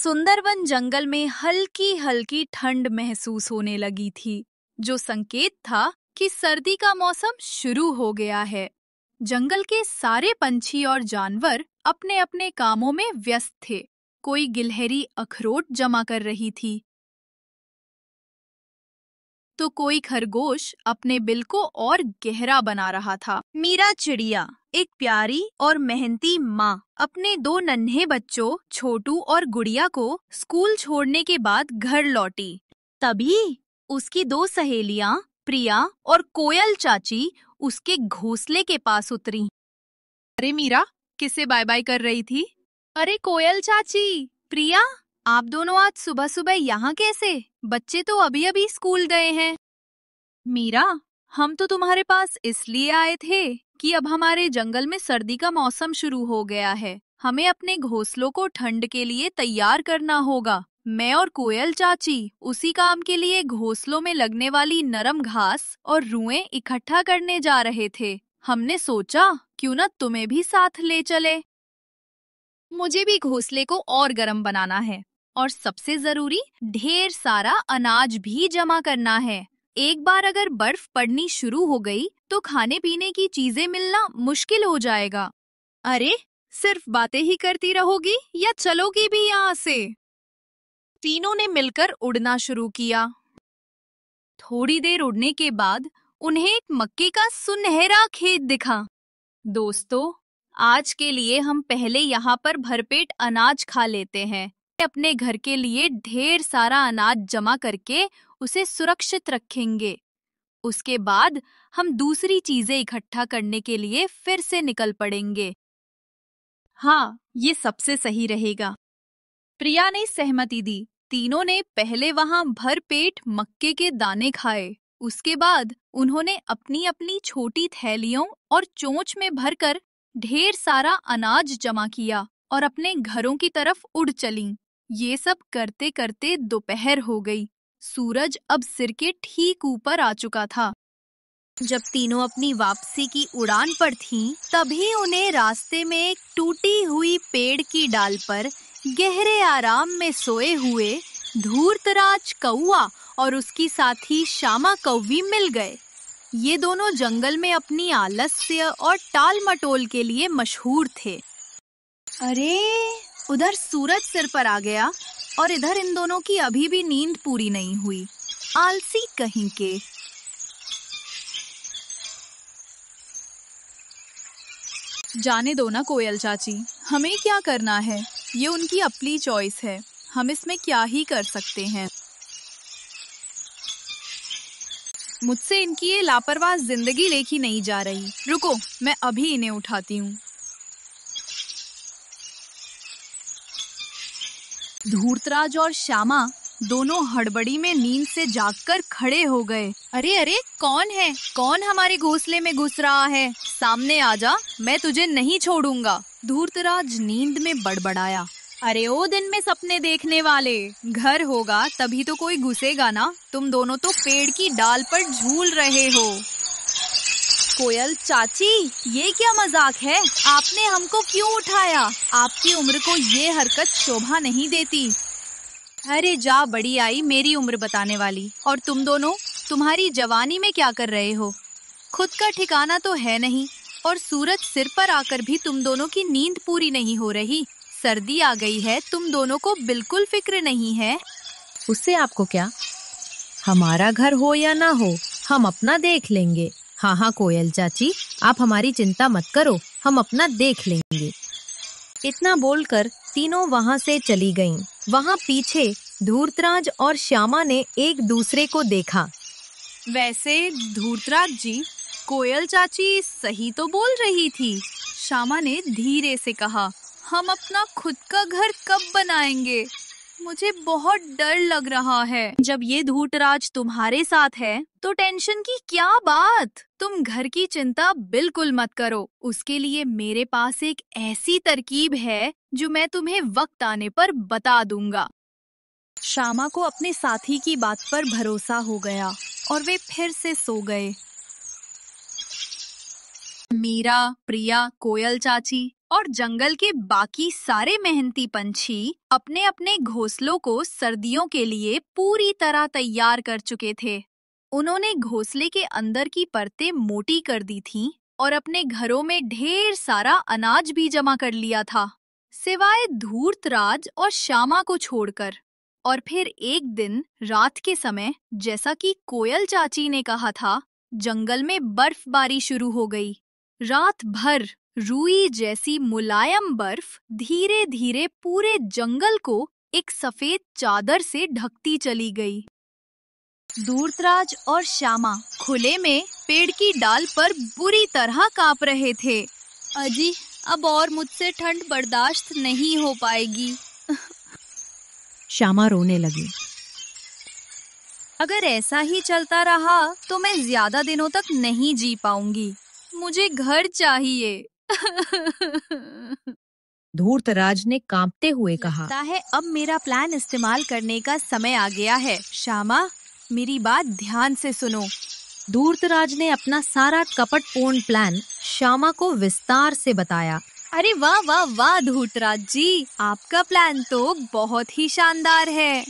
सुंदरवन जंगल में हल्की हल्की ठंड महसूस होने लगी थी, जो संकेत था कि सर्दी का मौसम शुरू हो गया है। जंगल के सारे पंछी और जानवर अपने अपने कामों में व्यस्त थे। कोई गिलहरी अखरोट जमा कर रही थी, तो कोई खरगोश अपने बिल को और गहरा बना रहा था। मीरा चिड़िया, एक प्यारी और मेहनती माँ, अपने दो नन्हे बच्चों छोटू और गुड़िया को स्कूल छोड़ने के बाद घर लौटी। तभी उसकी दो सहेलियाँ प्रिया और कोयल चाची उसके घोंसले के पास उतरी। अरे मीरा, किसे बाय बाय कर रही थी? अरे कोयल चाची, प्रिया, आप दोनों आज सुबह सुबह यहाँ कैसे? बच्चे तो अभी अभी स्कूल गए हैं। मीरा, हम तो तुम्हारे पास इसलिए आए थे कि अब हमारे जंगल में सर्दी का मौसम शुरू हो गया है। हमें अपने घोंसलों को ठंड के लिए तैयार करना होगा। मैं और कोयल चाची उसी काम के लिए घोंसलों में लगने वाली नरम घास और रुएं इकट्ठा करने जा रहे थे। हमने सोचा क्यों न तुम्हें भी साथ ले चले। मुझे भी घोंसले को और गर्म बनाना है, और सबसे जरूरी ढेर सारा अनाज भी जमा करना है। एक बार अगर बर्फ पड़नी शुरू हो गई तो खाने पीने की चीजें मिलना मुश्किल हो जाएगा। अरे, सिर्फ बातें ही करती रहोगी या चलोगी भी यहाँ से? तीनों ने मिलकर उड़ना शुरू किया। थोड़ी देर उड़ने के बाद उन्हें एक मक्के का सुनहरा खेत दिखा। दोस्तों, आज के लिए हम पहले यहाँ पर भरपेट अनाज खा लेते हैं। अपने घर के लिए ढेर सारा अनाज जमा करके उसे सुरक्षित रखेंगे। उसके बाद हम दूसरी चीजें इकट्ठा करने के लिए फिर से निकल पड़ेंगे। हाँ, ये सबसे सही रहेगा। प्रिया ने सहमति दी। तीनों ने पहले वहां भरपेट मक्के के दाने खाए। उसके बाद उन्होंने अपनी अपनी छोटी थैलियों और चोंच में भरकर ढेर सारा अनाज जमा किया और अपने घरों की तरफ उड़ चलीं। ये सब करते करते दोपहर हो गई। सूरज अब सिर के ठीक ऊपर आ चुका था। जब तीनों अपनी वापसी की उड़ान पर थीं, तभी उन्हें रास्ते में एक टूटी हुई पेड़ की डाल पर गहरे आराम में सोए हुए धूर्तराज कौआ और उसकी साथी श्यामा कौवी मिल गए। ये दोनों जंगल में अपनी आलस्य और टाल मटोल के लिए मशहूर थे। अरे, उधर सूरज सिर पर आ गया और इधर इन दोनों की अभी भी नींद पूरी नहीं हुई। आलसी कहीं के। जाने दो ना कोयल चाची, हमें क्या करना है? ये उनकी अपनी चॉइस है, हम इसमें क्या ही कर सकते हैं। मुझसे इनकी ये लापरवाह जिंदगी लेखी नहीं जा रही। रुको, मैं अभी इन्हें उठाती हूँ। धूर्तराज और श्यामा दोनों हड़बड़ी में नींद से जागकर खड़े हो गए। अरे अरे, कौन है? कौन हमारे घोंसले में घुस रहा है? सामने आजा, मैं तुझे नहीं छोड़ूंगा। धूर्तराज नींद में बड़बड़ाया। अरे ओ दिन में सपने देखने वाले, घर होगा तभी तो कोई घुसेगा ना। तुम दोनों तो पेड़ की डाल पर झूल रहे हो। कोयल चाची, ये क्या मजाक है? आपने हमको क्यों उठाया? आपकी उम्र को ये हरकत शोभा नहीं देती। अरे जा बड़ी आई, मेरी उम्र बताने वाली। और तुम दोनों, तुम्हारी जवानी में क्या कर रहे हो? खुद का ठिकाना तो है नहीं, और सूरज सिर पर आकर भी तुम दोनों की नींद पूरी नहीं हो रही। सर्दी आ गई है, तुम दोनों को बिल्कुल फिक्र नहीं है। उससे आपको क्या? हमारा घर हो या ना हो, हम अपना देख लेंगे। हाँ हाँ कोयल चाची, आप हमारी चिंता मत करो, हम अपना देख लेंगे। इतना बोलकर तीनों वहाँ से चली गईं। वहाँ पीछे धूर्तराज और श्यामा ने एक दूसरे को देखा। वैसे धूर्तराज जी, कोयल चाची सही तो बोल रही थी। श्यामा ने धीरे से कहा, हम अपना खुद का घर कब बनाएंगे? मुझे बहुत डर लग रहा है। जब ये धूर्तराज तुम्हारे साथ है तो टेंशन की क्या बात? तुम घर की चिंता बिल्कुल मत करो। उसके लिए मेरे पास एक ऐसी तरकीब है जो मैं तुम्हें वक्त आने पर बता दूंगा। श्यामा को अपने साथी की बात पर भरोसा हो गया और वे फिर से सो गए। मीरा, प्रिया, कोयल चाची और जंगल के बाकी सारे मेहनती पंछी अपने अपने घोंसलों को सर्दियों के लिए पूरी तरह तैयार कर चुके थे। उन्होंने घोंसले के अंदर की परतें मोटी कर दी थीं और अपने घरों में ढेर सारा अनाज भी जमा कर लिया था, सिवाय धूर्तराज और श्यामा को छोड़कर। और फिर एक दिन रात के समय, जैसा कि कोयल चाची ने कहा था, जंगल में बर्फबारी शुरू हो गई। रात भर रुई जैसी मुलायम बर्फ धीरे धीरे पूरे जंगल को एक सफेद चादर से ढकती चली गई। धूर्तराज और श्यामा खुले में पेड़ की डाल पर बुरी तरह कांप रहे थे। अजी, अब और मुझसे ठंड बर्दाश्त नहीं हो पाएगी। श्यामा रोने लगी। अगर ऐसा ही चलता रहा तो मैं ज्यादा दिनों तक नहीं जी पाऊंगी। मुझे घर चाहिए। धूर्तराज ने कांपते हुए कहा, लगता है अब मेरा प्लान इस्तेमाल करने का समय आ गया है। श्यामा, मेरी बात ध्यान से सुनो। धूर्तराज ने अपना सारा कपटपूर्ण प्लान श्यामा को विस्तार से बताया। अरे वाह वाह वाह धूर्तराज जी, आपका प्लान तो बहुत ही शानदार है।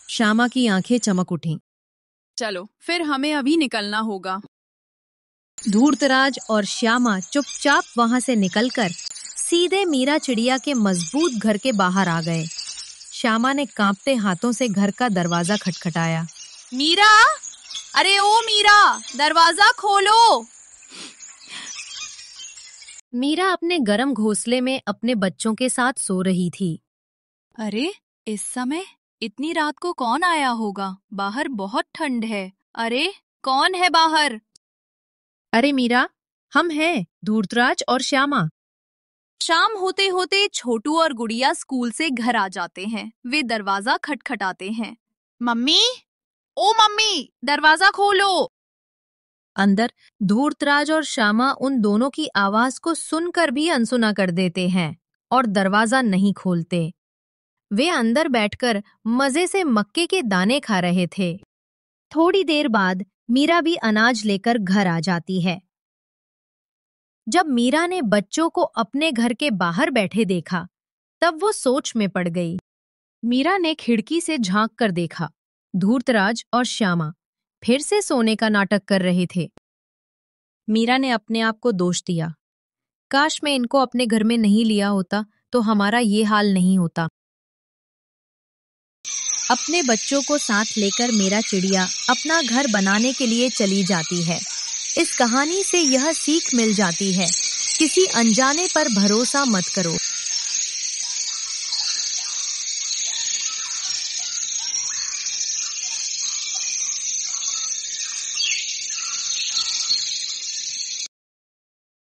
श्यामा की आंखें चमक उठीं। चलो, फिर हमें अभी निकलना होगा। धूर्तराज और श्यामा चुपचाप वहां से निकलकर सीधे मीरा चिड़िया के मजबूत घर के बाहर आ गए। श्यामा ने कांपते हाथों से घर का दरवाजा खटखटाया। मीरा, अरे ओ मीरा, दरवाजा खोलो। मीरा अपने गर्म घोंसले में अपने बच्चों के साथ सो रही थी। अरे, इस समय इतनी रात को कौन आया होगा? बाहर बहुत ठंड है। अरे, कौन है बाहर? अरे मीरा, हम हैं, धूर्तराज और श्यामा। शाम होते होते छोटू और गुड़िया स्कूल से घर आ जाते हैं। वे दरवाजा खटखटाते हैं। मम्मी, ओ मम्मी, दरवाजा खोलो। अंदर धूर्तराज और श्यामा उन दोनों की आवाज को सुनकर भी अनसुना कर देते हैं और दरवाजा नहीं खोलते। वे अंदर बैठकर मजे से मक्के के दाने खा रहे थे। थोड़ी देर बाद मीरा भी अनाज लेकर घर आ जाती है। जब मीरा ने बच्चों को अपने घर के बाहर बैठे देखा, तब वो सोच में पड़ गई। मीरा ने खिड़की से झांक कर देखा। धूर्तराज और श्यामा फिर से सोने का नाटक कर रहे थे। मीरा ने अपने आप को दोष दिया। काश मैं इनको अपने घर में नहीं लिया होता तो हमारा ये हाल नहीं होता। अपने बच्चों को साथ लेकर मीरा चिड़िया अपना घर बनाने के लिए चली जाती है। इस कहानी से यह सीख मिल जाती है, किसी अनजाने पर भरोसा मत करो।